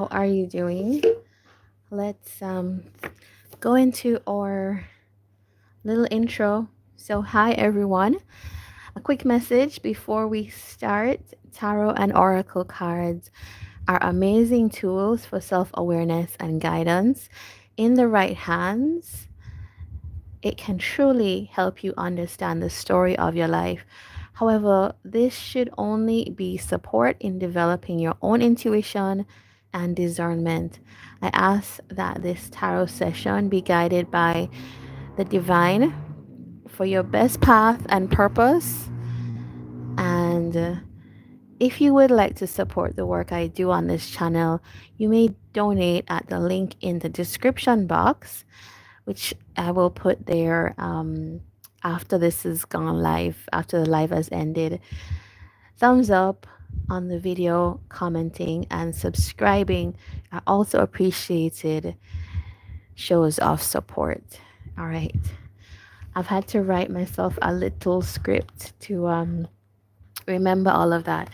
How are you doing? Let's go into our little intro. So, hi everyone. A quick message before we start. Tarot and oracle cards are amazing tools for self-awareness and guidance. In the right hands, it can truly help you understand the story of your life. However, this should only be support in developing your own intuition and discernment. I ask that this tarot session be guided by the divine for your best path and purpose. And if you would like to support the work I do on this channel, you may donate at the link in the description box, which I will put there after this is gone live, after the live has ended. Thumbs up on the video, commenting, and subscribing are also appreciated shows of support. All right. I've had to write myself a little script to remember all of that.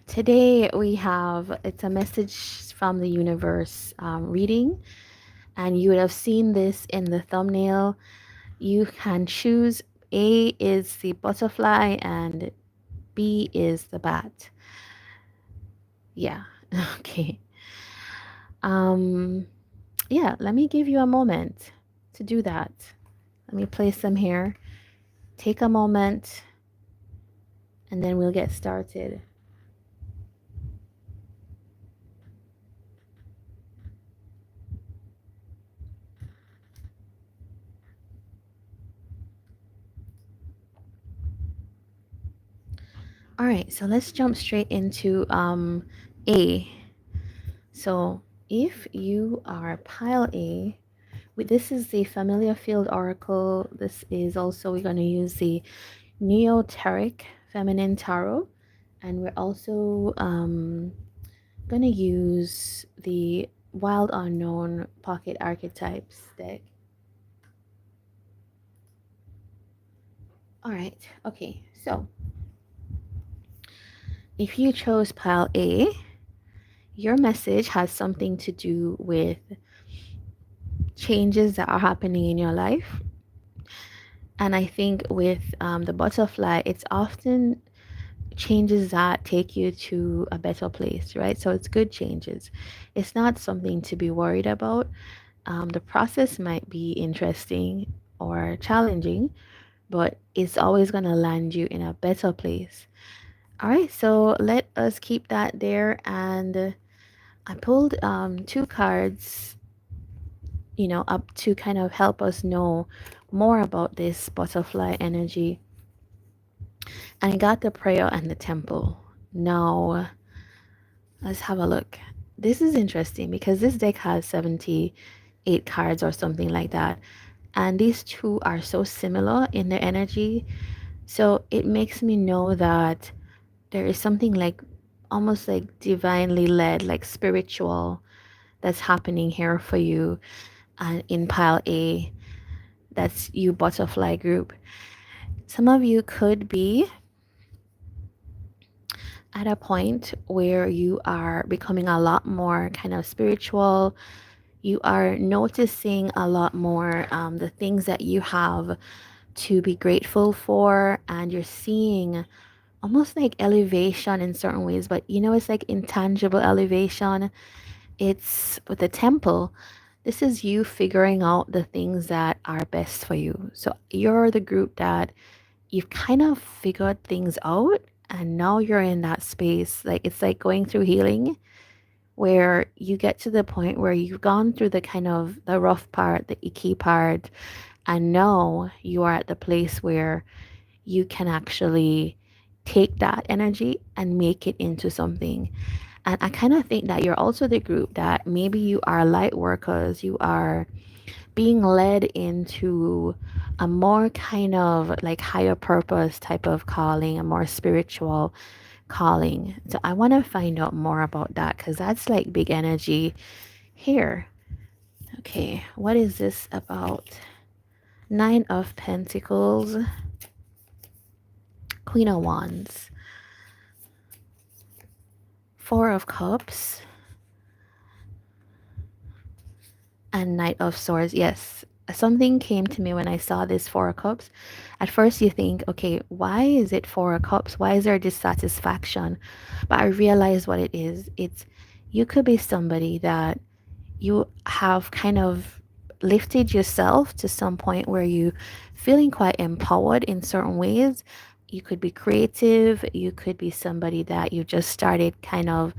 Today we have it's a message from the universe reading, and you would have seen this in the thumbnail. You can choose A is the butterfly and B is the bat. Yeah. Okay. Um yeah, let me give you a moment to do that. Let me place them here. Take a moment and then we'll get started. All right, so let's jump straight into A. So if you are pile A, this is the familiar field oracle. This is also, we're going to use the neoteric feminine tarot, and we're also going to use the wild unknown pocket archetypes deck. All right, okay, so if you chose pile A, your message has something to do with changes that are happening in your life. And I think with the butterfly, it's often changes that take you to a better place, right? So it's good changes. It's not something to be worried about. The process might be interesting or challenging, but it's always going to land you in a better place. All right, so let us keep that there. And I pulled two cards, up to kind of help us know more about this butterfly energy. And I got the prayer and the temple. Now, let's have a look. This is interesting because this deck has 78 cards or something like that. And these two are so similar in their energy. So it makes me know that there is something like almost like divinely led, like spiritual, that's happening here for you in pile A. That's you, butterfly group. Some of you could be at a point where you are becoming a lot more kind of spiritual. You are noticing a lot more the things that you have to be grateful for, and you're seeing almost like elevation in certain ways, but it's like intangible elevation. It's with the temple. This is you figuring out the things that are best for you. So you're the group that you've kind of figured things out, and now you're in that space. Like it's like going through healing where you get to the point where you've gone through the kind of the rough part, the icky part, and now you are at the place where you can actually take that energy and make it into something. And I kind of think that you're also the group that maybe you are light workers, you are being led into a more kind of like higher purpose type of calling, a more spiritual calling. So I want to find out more about that because that's like big energy here. Okay, what is this about? Nine of Pentacles, Queen of Wands, Four of Cups, And Knight of Swords, yes. Something came to me when I saw this Four of Cups. At first, you think, okay, why is it Four of Cups? Why is there dissatisfaction? But I realized what it is. It's you could be somebody that you have kind of lifted yourself to some point where you feeling quite empowered in certain ways. You could be creative. You could be somebody that you just started kind of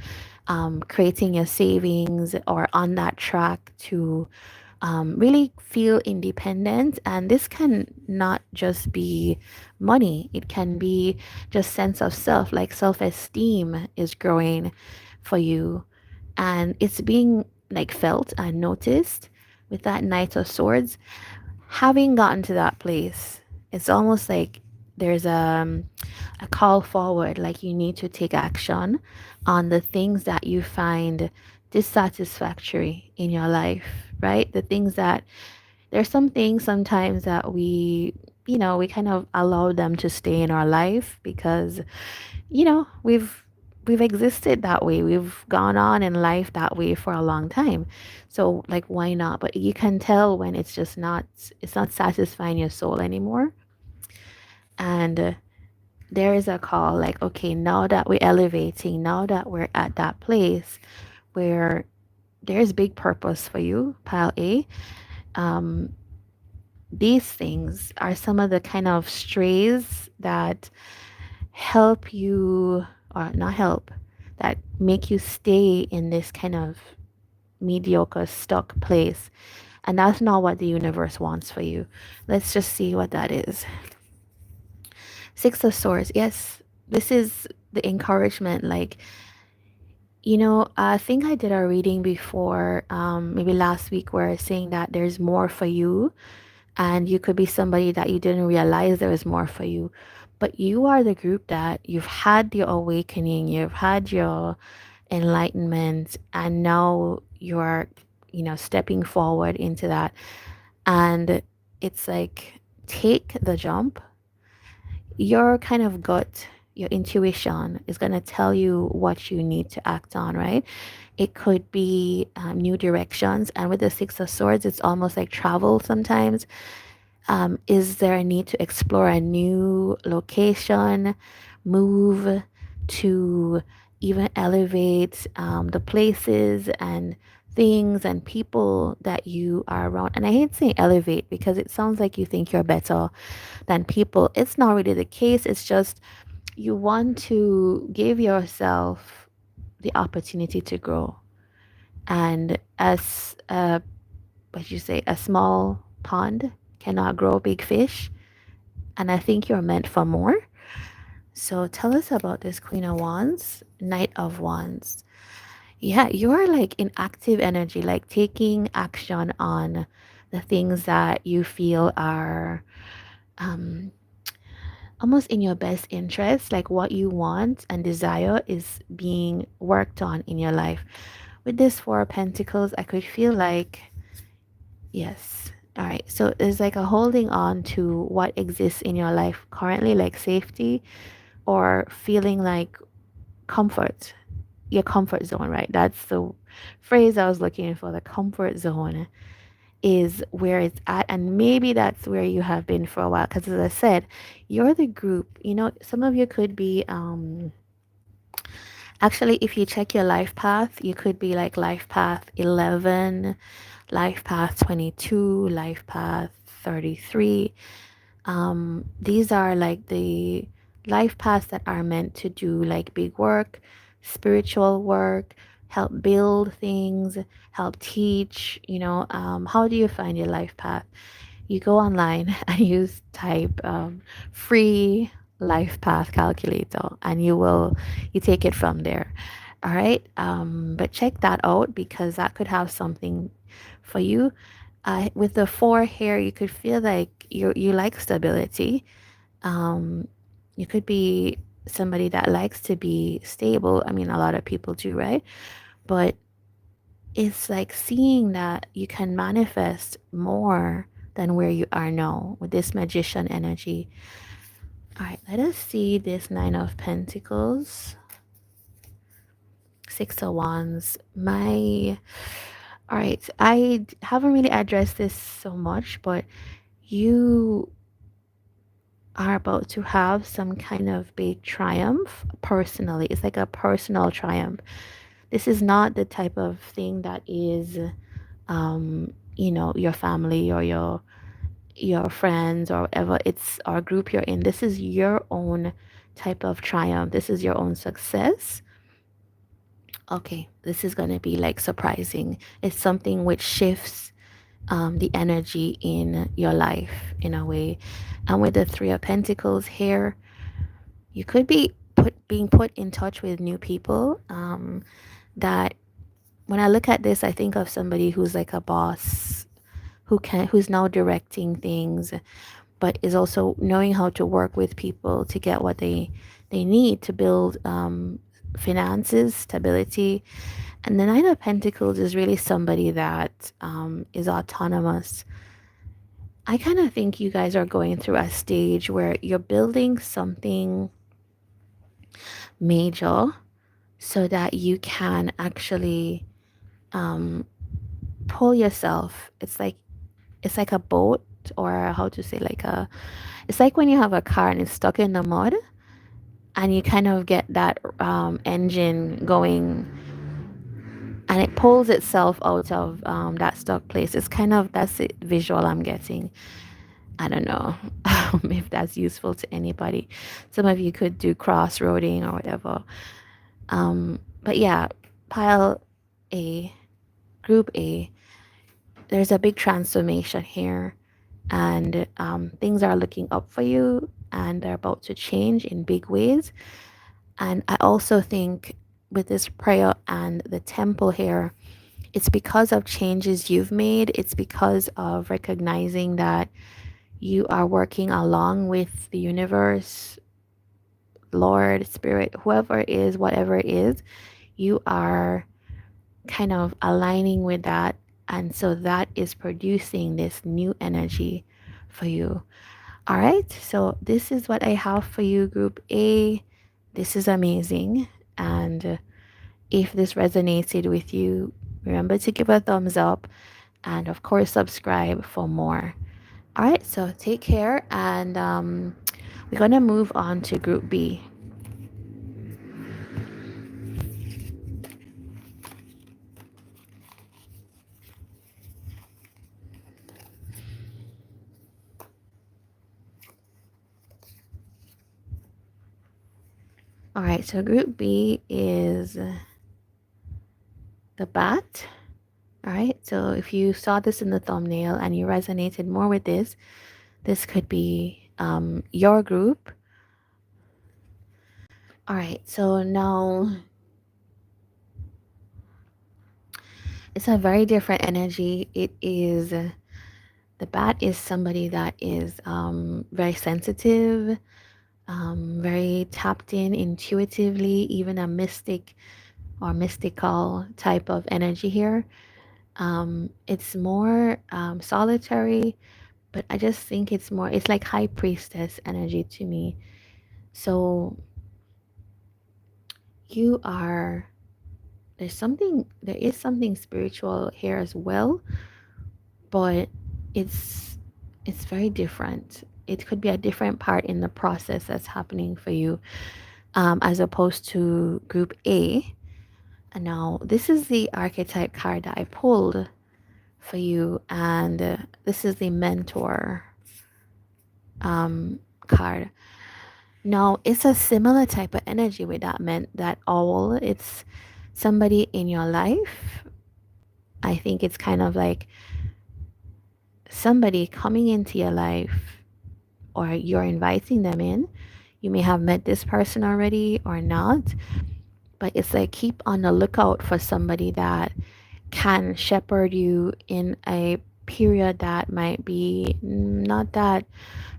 creating your savings or on that track to really feel independent. And this can not just be money, it can be just sense of self, like self-esteem is growing for you. And it's being like felt and noticed with that Knight of Swords. Having gotten to that place, it's almost like there's a call forward, like you need to take action on the things that you find dissatisfactory in your life, right? The things that there's some things sometimes that we kind of allow them to stay in our life because we've existed that way. We've gone on in life that way for a long time. So like why not? But you can tell when it's not satisfying your soul anymore. And there is a call like, okay, now that we're elevating, now that we're at that place where there's big purpose for you, pile A. Um, these things are some of the kind of strays that help you, or not help, that make you stay in this kind of mediocre, stuck place. And that's not what the universe wants for you. Let's just see what that is. Six of Swords. Yes, this is the encouragement. Like, I think I did a reading before, maybe last week, where saying that there's more for you, and you could be somebody that you didn't realize there was more for you. But you are the group that you've had your awakening, you've had your enlightenment, and now you're, stepping forward into that. And it's like, take the jump. Your kind of gut, your intuition is going to tell you what you need to act on, right? It could be new directions. And with the Six of Swords, it's almost like travel sometimes. Is there a need to explore a new location, move to even elevate the places and things and people that you are around? And I hate saying elevate because it sounds like you think you're better than people. It's not really the case. It's just you want to give yourself the opportunity to grow. And as what you say, a small pond cannot grow big fish. And I think you're meant for more. So tell us about this Queen of Wands, Knight of Wands. Yeah, you're like in active energy, like taking action on the things that you feel are um, almost in your best interest, like what you want and desire is being worked on in your life. With this Four of Pentacles, I could feel like, yes. All right. So there's like a holding on to what exists in your life currently, like safety or feeling like comfort, your comfort zone, right? That's the phrase I was looking for. The comfort zone is where it's at. And maybe that's where you have been for a while. Because as I said, you're the group. Some of you could be, actually, if you check your life path, you could be like life path 11, life path 22, life path 33. These are like the life paths that are meant to do like big work, spiritual work, help build things, help teach. How do you find your life path? You go online and you type free life path calculator, and you take it from there. All right. But check that out because that could have something for you. With the four here, you could feel like you like stability. Um, you could be somebody that likes to be stable. I mean, a lot of people do, right? But it's like seeing that you can manifest more than where you are now with this magician energy. All right, let us see this Nine of Pentacles, Six of Wands. All right. Haven't really addressed this so much, but you are about to have some kind of big triumph personally. It's like a personal triumph. This is not the type of thing that is, your family or your friends or whatever. It's our group you're in. This is your own type of triumph. This is your own success. Okay, this is gonna be like surprising. It's something which shifts the energy in your life in a way. And with the Three of Pentacles here, you could be being put in touch with new people. That when I look at this, I think of somebody who's like a boss who's now directing things, but is also knowing how to work with people to get what they need to build finances, stability. And the Nine of Pentacles is really somebody that is autonomous. I kind of think you guys are going through a stage where you're building something major so that you can actually um, pull yourself. It's like a boat, or how to say, like a it's like when you have a car and it's stuck in the mud and you kind of get that engine going and it pulls itself out of that stuck place. It's kind of that's the visual I'm getting. I don't know if that's useful to anybody. Some of you could do crossroading or whatever. But yeah, pile A, group A, there's a big transformation here, and things are looking up for you and they're about to change in big ways. And I also think with this prayer and the temple here, it's because of changes you've made. It's because of recognizing that you are working along with the universe, Lord, Spirit, whoever it is, whatever it is, you are kind of aligning with that. And so that is producing this new energy for you. All right. So this is what I have for you, Group A. This is amazing. And if this resonated with you, remember to give a thumbs up and, of course, subscribe for more. All right. So take care. And we're going to move on to Group B. All right. So Group B is the bat. All right. So if you saw this in the thumbnail and you resonated more with this could be your group. All right. So now it's a very different energy. It is the bat is somebody that is very sensitive, very tapped in intuitively, even a mystic or mystical type of energy here. It's more solitary, but I just think it's like high priestess energy to me. So you are, there is something spiritual here as well, but it's it's very different. It could be a different part in the process that's happening for you, as opposed to Group A. And now this is the archetype card that I pulled for you, and this is the mentor card. Now it's a similar type of energy with that owl. It's somebody in your life. I think it's kind of like somebody coming into your life, or you're inviting them in. You may have met this person already or not, but it's like keep on the lookout for somebody that can shepherd you in a period that might be not that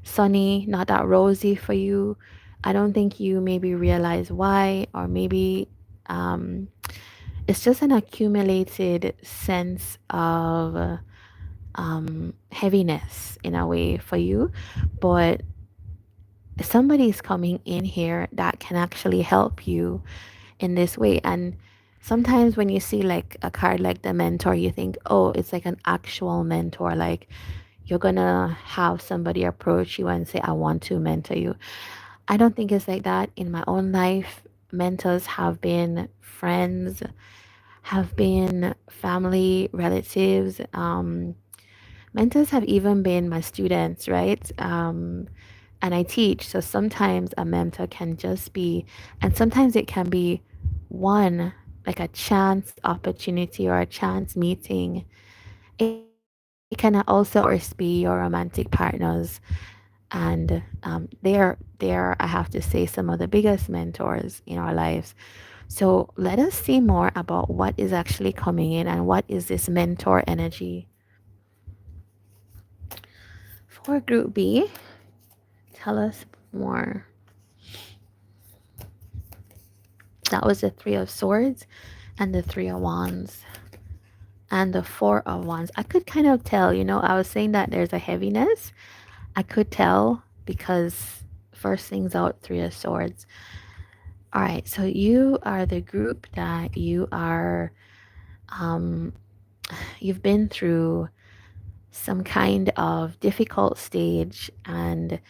sunny, not that rosy for you. I don't think you maybe realize why, or maybe it's just an accumulated sense of heaviness in a way for you. But somebody's coming in here that can actually help you in this way. And Sometimes when you see like a card like the mentor, you think, oh, it's like an actual mentor. Like you're gonna have somebody approach you and say, I want to mentor you. I don't think it's like that in my own life. Mentors have been friends, have been family, relatives. Mentors have even been my students, right? And I teach. So sometimes a mentor can just be, and sometimes it can be one, like a chance opportunity or a chance meeting. It can also, of course, be your romantic partners. And they're, I have to say, some of the biggest mentors in our lives. So let us see more about what is actually coming in and what is this mentor energy. For Group B, tell us more. That was the Three of Swords and the Three of Wands and the Four of Wands. I could kind of tell, I was saying that there's a heaviness. I could tell because first things out, Three of Swords. All right, so you are the group that um, you've been through some kind of difficult stage, and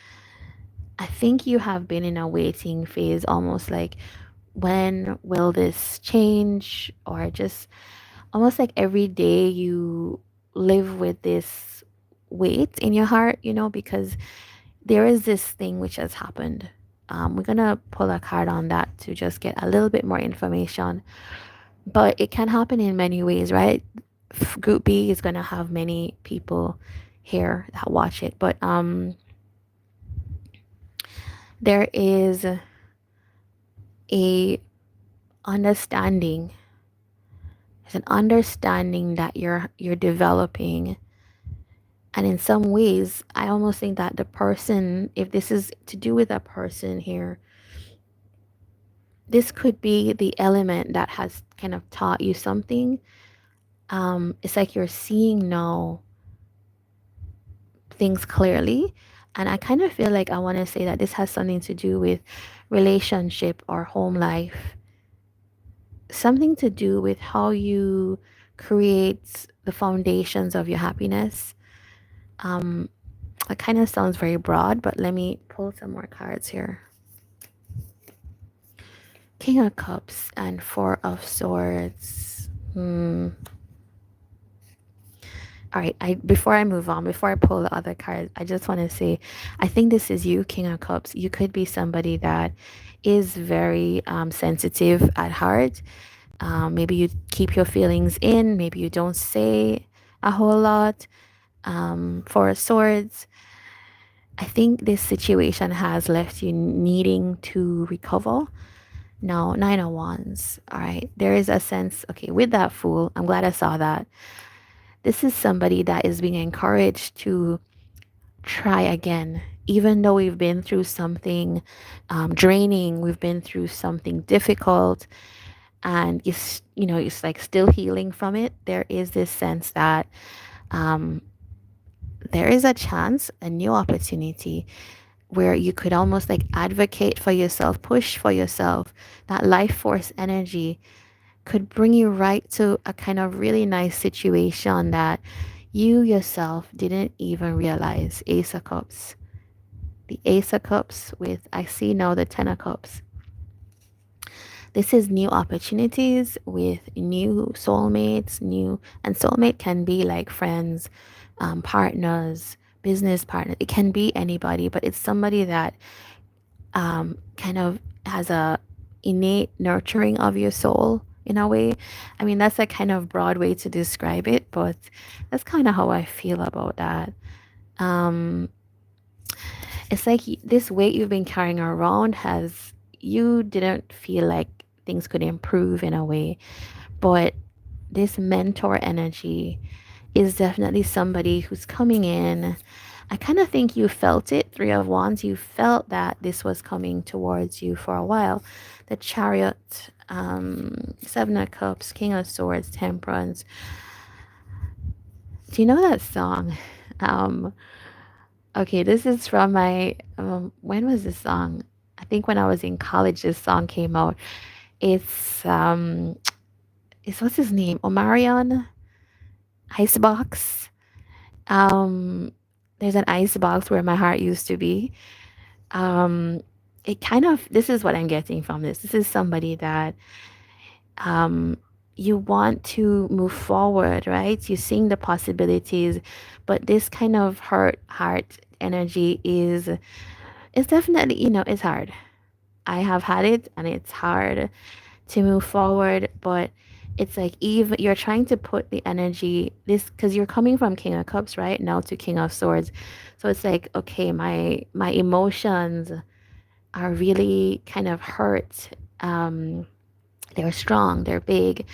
I think you have been in a waiting phase, almost like when will this change, or just almost like every day you live with this weight in your heart, because there is this thing which has happened. We're gonna pull a card on that to just get a little bit more information, but it can happen in many ways, right? Group B is gonna have many people here that watch it, but there is a understanding. There's an understanding that you're developing, and in some ways, I almost think that the person, if this is to do with a person here, this could be the element that has kind of taught you something. It's like you're seeing now things clearly. And I kind of feel like I want to say that this has something to do with relationship or home life, something to do with how you create the foundations of your happiness. Um, it kind of sounds very broad, but let me pull some more cards here. King of Cups and Four of Swords. All right, before I move on, before I pull the other cards, I just want to say, I think this is you, King of Cups. You could be somebody that is very sensitive at heart. Maybe you keep your feelings in. Maybe you don't say a whole lot. Four of Swords. I think this situation has left you needing to recover. No, Nine of Wands. All right, there is a sense. Okay, with that Fool, I'm glad I saw that. This is somebody that is being encouraged to try again, even though we've been through something draining, we've been through something difficult, and it's like still healing from it. There is this sense that um, there is a chance, a new opportunity where you could almost like advocate for yourself, push for yourself. That life force energy could bring you right to a kind of really nice situation that you yourself didn't even realize. Ace of Cups. The Ace of Cups with, I see now, the Ten of Cups. This is new opportunities with new soulmates, and soulmate can be like friends, partners, business partners. It can be anybody, but it's somebody that kind of has a innate nurturing of your soul in a way. I mean, that's a kind of broad way to describe it, but that's kind of how I feel about that. Um, it's like this weight you've been carrying around has, you didn't feel like things could improve in a way, but this mentor energy is definitely somebody who's coming in. I kind of think you felt it, Three of Wands. You felt that this was coming towards you for a while. The Chariot, Seven of Cups, King of Swords, Temperance. Do you know that song? Um, okay, this is from my, when was this song? I think when I was in college, this song came out. It's is, what's his name? Omarion Icebox. Um, there's an ice box where my heart used to be. Um, it kind of, this is what I'm getting from this. This is somebody that um, you want to move forward, right? You're seeing the possibilities, but this kind of hurt heart energy is definitely, it's hard. I have had it and it's hard to move forward, but it's like even you're trying to put the energy this because you're coming from King of Cups right now to King of Swords. So it's like, okay, my emotions are really kind of hurt. They're strong, they're big,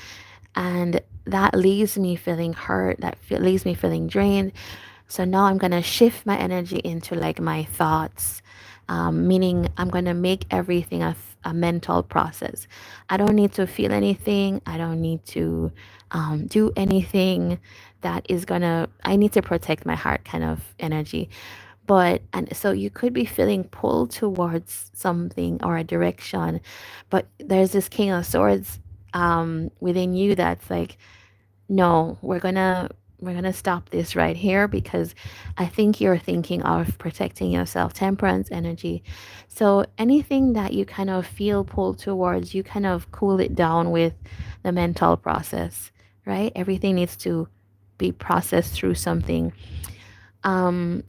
and that leaves me feeling hurt, leaves me feeling drained. So now I'm going to shift my energy into like my thoughts, meaning I'm going to make everything a mental process. I don't need to feel anything. I don't need to do anything that is going to, I need to protect my heart kind of energy. But, and so you could be feeling pulled towards something or a direction, but there's this King of Swords within you that's like, no, we're gonna stop this right here because I think you're thinking of protecting yourself, temperance energy. So anything that you kind of feel pulled towards, you kind of cool it down with the mental process, right? Everything needs to be processed through something.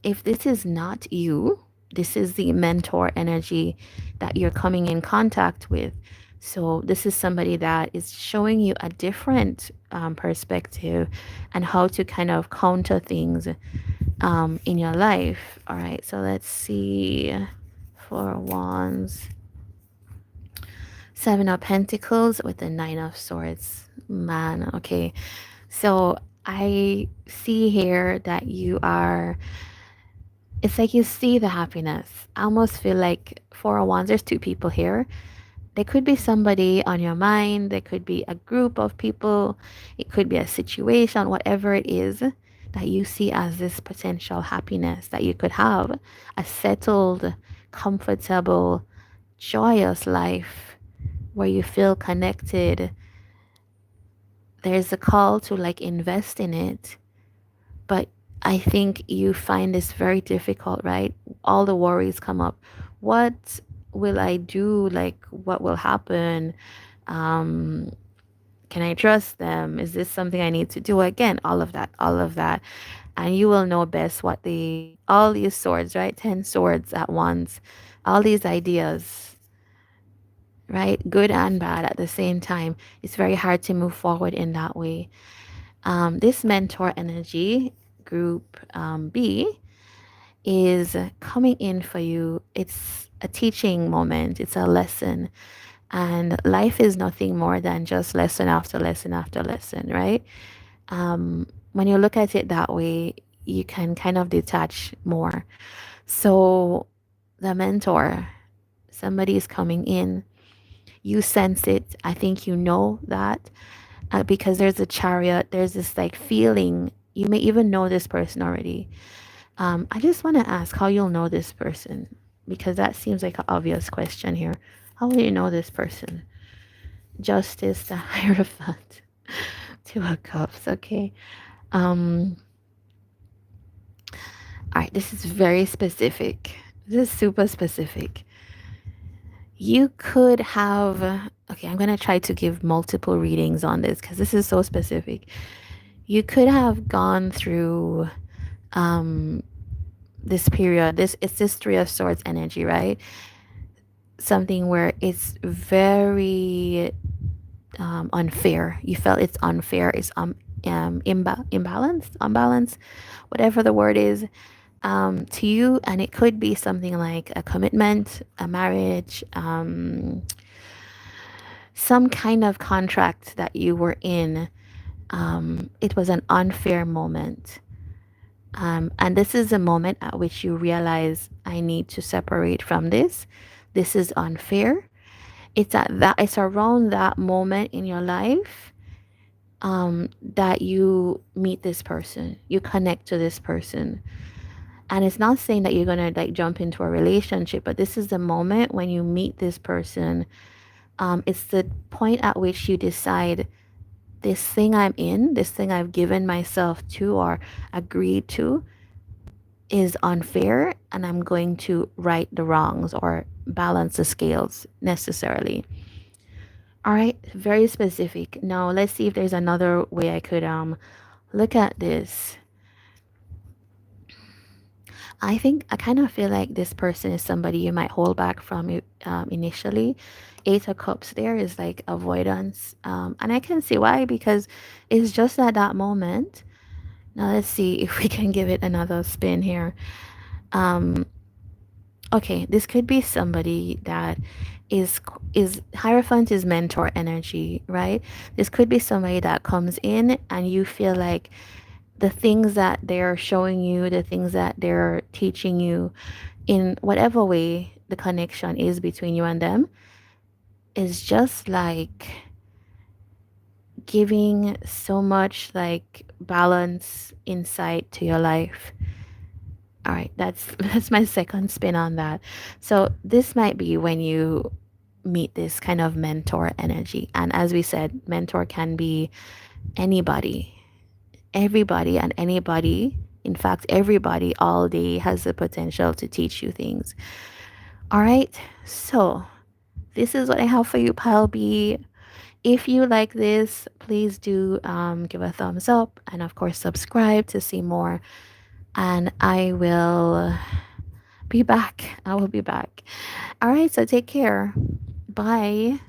If this is not you, this is the mentor energy that you're coming in contact with. So this is somebody that is showing you a different perspective and how to kind of counter things in your life. All right, so let's see. Four of Wands, Seven of Pentacles with the Nine of Swords. Man, okay. So I see here that you are, it's like you see the happiness. I almost feel like Four of Wands, there's two people here. There could be somebody on your mind, there could be a group of people, it could be a situation, whatever it is that you see as this potential happiness that you could have, a settled, comfortable, joyous life where you feel connected. There's a call to like invest in it, but I think you find this very difficult, right? All the worries come up. What will I do? Like, what will happen? Um, can I trust them? Is this something I need to do? Again, all of that, all of that. And you will know best what all these swords, right? 10 swords at once, all these ideas, right? Good and bad at the same time. It's very hard to move forward in that way. This mentor energy, group B, is coming in for you. It's a teaching moment, it's a lesson. And life is nothing more than just lesson after lesson after lesson, right? When you look at it that way, you can kind of detach more. So, the mentor, somebody is coming in. You sense it. I think you know that because there's a chariot, there's this like feeling. You may even know this person already. I just want to ask how you'll know this person because that seems like an obvious question here. How will you know this person? Justice, the Hierophant, Two of Cups. Okay. Um. All right. This is very specific. This is super specific. You could have. Okay, I'm gonna try to give multiple readings on this because this is so specific. You could have gone through um this period. It's this Three of Swords energy, right? Something where it's very unfair. You felt it's unfair. It's imbalanced, unbalanced, whatever the word is, to you. And it could be something like a commitment, a marriage, some kind of contract that you were in. It was an unfair moment. And this is a moment at which you realize I need to separate from this. This is unfair. It's around that moment in your life that you meet this person, you connect to this person. And it's not saying that you're gonna like jump into a relationship, but this is the moment when you meet this person. It's the point at which you decide this thing I'm in, this thing I've given myself to or agreed to is unfair, and I'm going to right the wrongs or balance the scales necessarily. All right, very specific. Now let's see if there's another way I could look at this. I think I kind of feel like this person is somebody you might hold back from initially. Eight of Cups there is like avoidance. And I can see why, because it's just at that moment. Now let's see if we can give it another spin here. Um, okay, this could be somebody that is Hierophant is mentor energy, right? This could be somebody that comes in and you feel like the things that they're showing you, the things that they're teaching you, in whatever way the connection is between you and them, is just like giving so much like balance, insight to your life. All right, that's that's my second spin on that. So this might be when you meet this kind of mentor energy. And as we said, mentor can be anybody, everybody and anybody. In fact, everybody all day has the potential to teach you things. All right, so this is what I have for you, Pile B. If you like this, please do give a thumbs up and, of course, subscribe to see more. And I will be back. I will be back. All right, so take care. Bye.